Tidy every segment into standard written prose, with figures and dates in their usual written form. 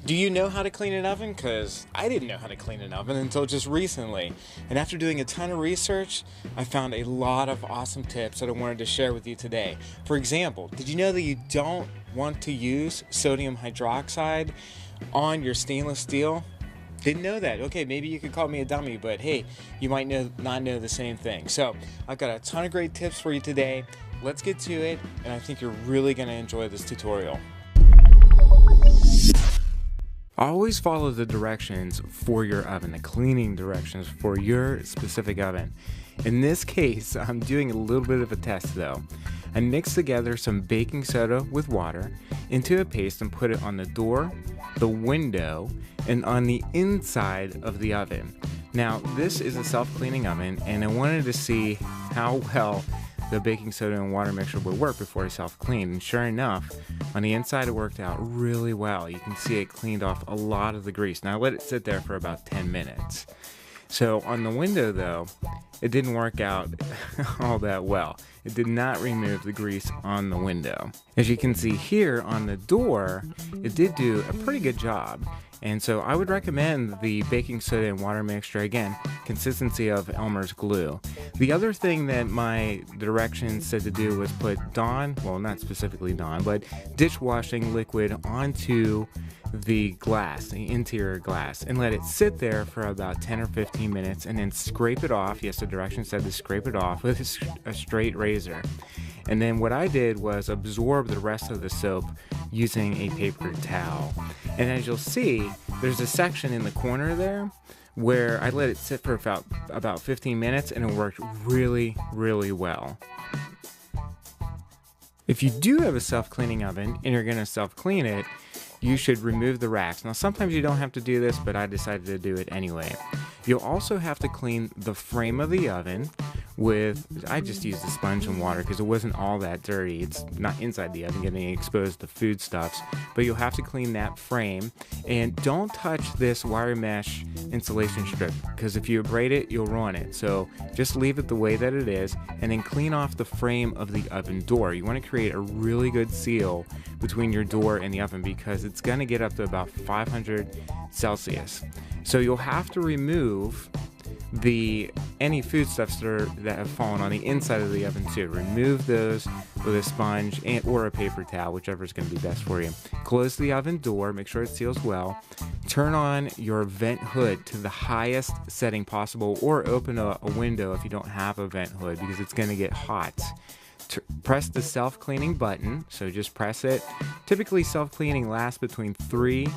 Do you know how to clean an oven? Because I didn't know how to clean an oven until just recently. And after doing a ton of research, I found a lot of awesome tips that I wanted to share with you today. For example, did you know that you don't want to use sodium hydroxide on your stainless steel? Didn't know that. Okay, maybe you could call me a dummy, but hey, you might not know the same thing. So I've got a ton of great tips for you today. Let's get to it, and I think you're really going to enjoy this tutorial. Always follow the directions for your oven, the cleaning directions for your specific oven. In this case, I'm doing a little bit of a test though. I mixed together some baking soda with water into a paste and put it on the door, the window, and on the inside of the oven. Now, this is a self-cleaning oven, and I wanted to see how well the baking soda and water mixture would work before I self-cleaned, and sure enough, on the inside it worked out really well. You can see it cleaned off a lot of the grease. Now I let it sit there for about 10 minutes. So on the window though, it didn't work out all that well. It did not remove the grease on the window. As you can see here on the door, it did do a pretty good job. And so I would recommend the baking soda and water mixture, again, consistency of Elmer's glue. The other thing that my directions said to do was put Dawn, well not specifically Dawn, but dishwashing liquid onto the glass, the interior glass, and let it sit there for about 10 or 15 minutes and then scrape it off. Yes, the directions said to scrape it off with a straight razor. And then what I did was absorb the rest of the soap using a paper towel. And as you'll see, there's a section in the corner there where I let it sit for about 15 minutes and it worked really, really well. If you do have a self-cleaning oven and you're going to self-clean it, you should remove the racks. Now sometimes you don't have to do this, but I decided to do it anyway. You'll also have to clean the frame of the oven I just used a sponge and water because it wasn't all that dirty. It's not inside the oven getting exposed to foodstuffs, but you'll have to clean that frame. And don't touch this wire mesh insulation strip because if you abrade it, you'll ruin it. So just leave it the way that it is and then clean off the frame of the oven door. You want to create a really good seal between your door and the oven because it's going to get up to about 500 Celsius. So you'll have to remove any foodstuffs that have fallen on the inside of the oven too. Remove those with a sponge or a paper towel, whichever is going to be best for you. Close the oven door, make sure it seals well. Turn on your vent hood to the highest setting possible, or open a window if you don't have a vent hood because it's going to get hot. Press the self-cleaning button, so just press it. Typically self-cleaning lasts between 3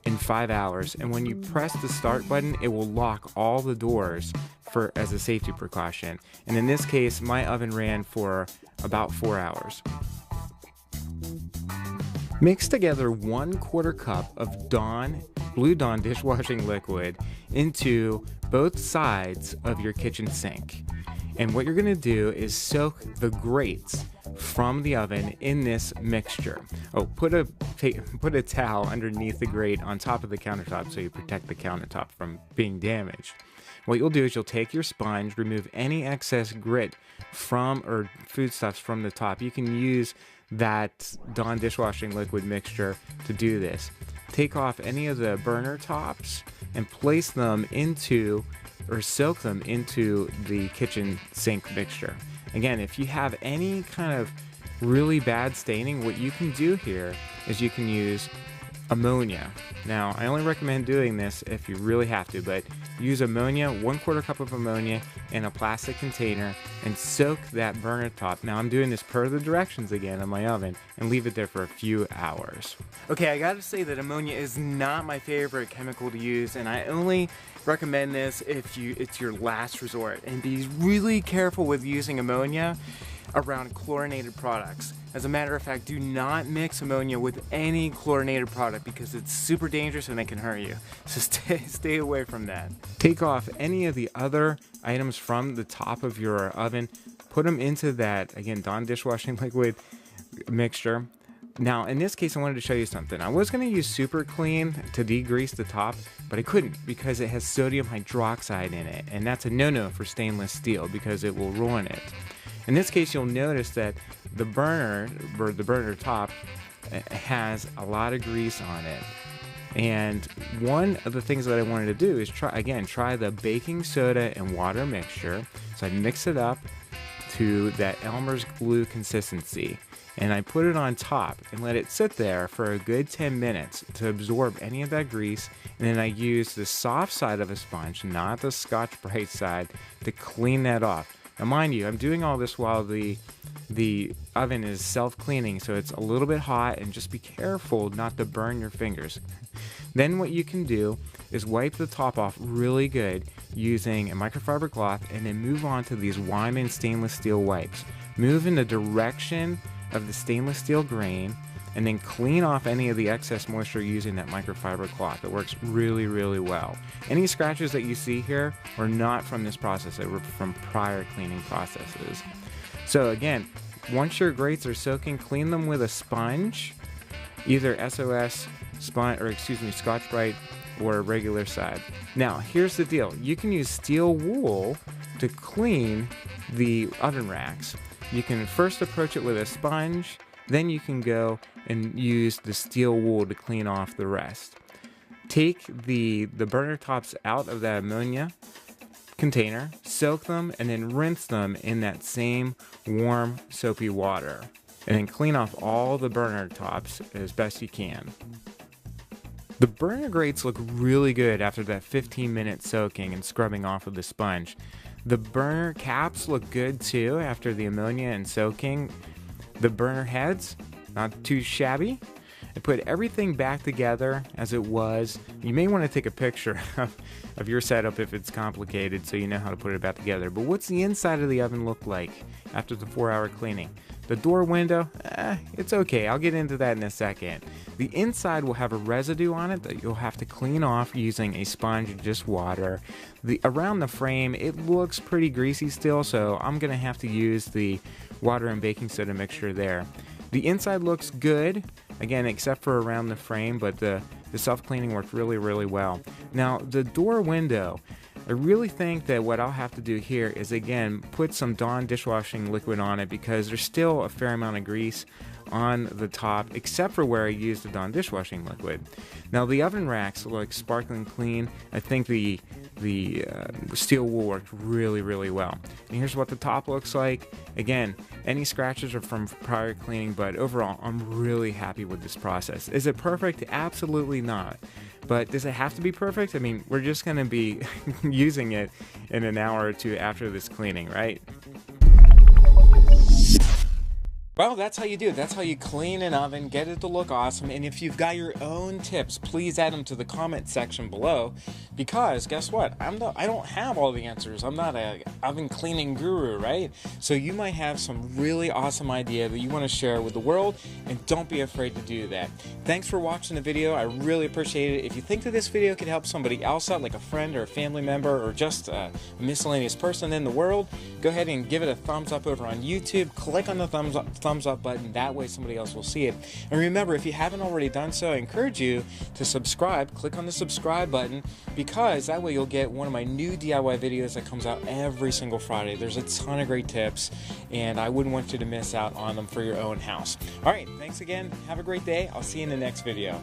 and 5 hours, and when you press the start button, it will lock all the doors as a safety precaution. And in this case, my oven ran for about 4 hours. Mix together 1/4 cup of Blue Dawn dishwashing liquid into both sides of your kitchen sink. And what you're going to do is soak the grates from the oven in this mixture. Oh, put a towel underneath the grate on top of the countertop so you protect the countertop from being damaged. What you'll do is you'll take your sponge, remove any excess grit or foodstuffs from the top. You can use that Dawn dishwashing liquid mixture to do this. Take off any of the burner tops and place them or soak them into the kitchen sink mixture. Again, if you have any kind of really bad staining, what you can do here is you can use ammonia. Now, I only recommend doing this if you really have to, but use ammonia, 1/4 cup of ammonia in a plastic container and soak that burner top. Now, I'm doing this per the directions again on my oven and leave it there for a few hours. Okay, I gotta say that ammonia is not my favorite chemical to use, and I only recommend this if it's your last resort. And be really careful with using ammonia around chlorinated products. As a matter of fact, do not mix ammonia with any chlorinated product because it's super dangerous and it can hurt you. So stay away from that. Take off any of the other items from the top of your oven, put them into that, again, Dawn dishwashing liquid mixture. Now, in this case, I wanted to show you something. I was going to use Super Clean to degrease the top, but I couldn't because it has sodium hydroxide in it, and that's a no-no for stainless steel because it will ruin it. In this case, you'll notice that the burner top has a lot of grease on it. And one of the things that I wanted to do is try the baking soda and water mixture. So I mix it up to that Elmer's glue consistency, and I put it on top and let it sit there for a good 10 minutes to absorb any of that grease. And then I use the soft side of a sponge, not the Scotch-Brite side, to clean that off. Now mind you, I'm doing all this while the oven is self-cleaning, so it's a little bit hot, and just be careful not to burn your fingers. Then what you can do is wipe the top off really good using a microfiber cloth, and then move on to these Wyman stainless steel wipes. Move in the direction of the stainless steel grain, and then clean off any of the excess moisture using that microfiber cloth. It works really, really well. Any scratches that you see here were not from this process, they were from prior cleaning processes. So again, once your grates are soaking, clean them with a sponge, either SOS sponge, or Scotch-Brite, or a regular side. Now here's the deal, you can use steel wool to clean the oven racks. You can first approach it with a sponge, then you can go and use the steel wool to clean off the rest. Take the burner tops out of that ammonia container, soak them, and then rinse them in that same warm soapy water, and then clean off all the burner tops as best you can. The burner grates look really good after that 15-minute soaking and scrubbing off with the sponge. The burner caps look good too after the ammonia and soaking. The burner heads, not too shabby. I put everything back together as it was. You may want to take a picture of your setup if it's complicated, so you know how to put it back together. But what's the inside of the oven look like after the 4-hour cleaning? The door window, it's okay. I'll get into that in a second. The inside will have a residue on it that you'll have to clean off using a sponge and just water. Around the frame, it looks pretty greasy still, so I'm gonna have to use the water and baking soda mixture there. The inside looks good, again, except for around the frame, but the self-cleaning worked really, really well. Now, the door window, I really think that what I'll have to do here is, again, put some Dawn dishwashing liquid on it, because there's still a fair amount of grease on the top, except for where I used the Dawn dishwashing liquid. Now, the oven racks look sparkling clean. I think the steel wool worked really, really well. And here's what the top looks like. Again, any scratches are from prior cleaning, but overall, I'm really happy with this process. Is it perfect? Absolutely not. But does it have to be perfect? I mean, we're just going to be using it in an hour or two after this cleaning, right? Well, that's how you do it. That's how you clean an oven, get it to look awesome. And if you've got your own tips, please add them to the comment section below, because guess what? I don't have all the answers. I'm not an oven cleaning guru, right? So you might have some really awesome idea that you want to share with the world, and don't be afraid to do that. Thanks for watching the video. I really appreciate it. If you think that this video could help somebody else out, like a friend or a family member or just a miscellaneous person in the world, go ahead and give it a thumbs up over on YouTube. Click on the thumbs up button. That way somebody else will see it. And remember, if you haven't already done so, I encourage you to subscribe. Click on the subscribe button, because that way you'll get one of my new DIY videos that comes out every single Friday. There's a ton of great tips, and I wouldn't want you to miss out on them for your own house. All right, thanks again. Have a great day. I'll see you in the next video.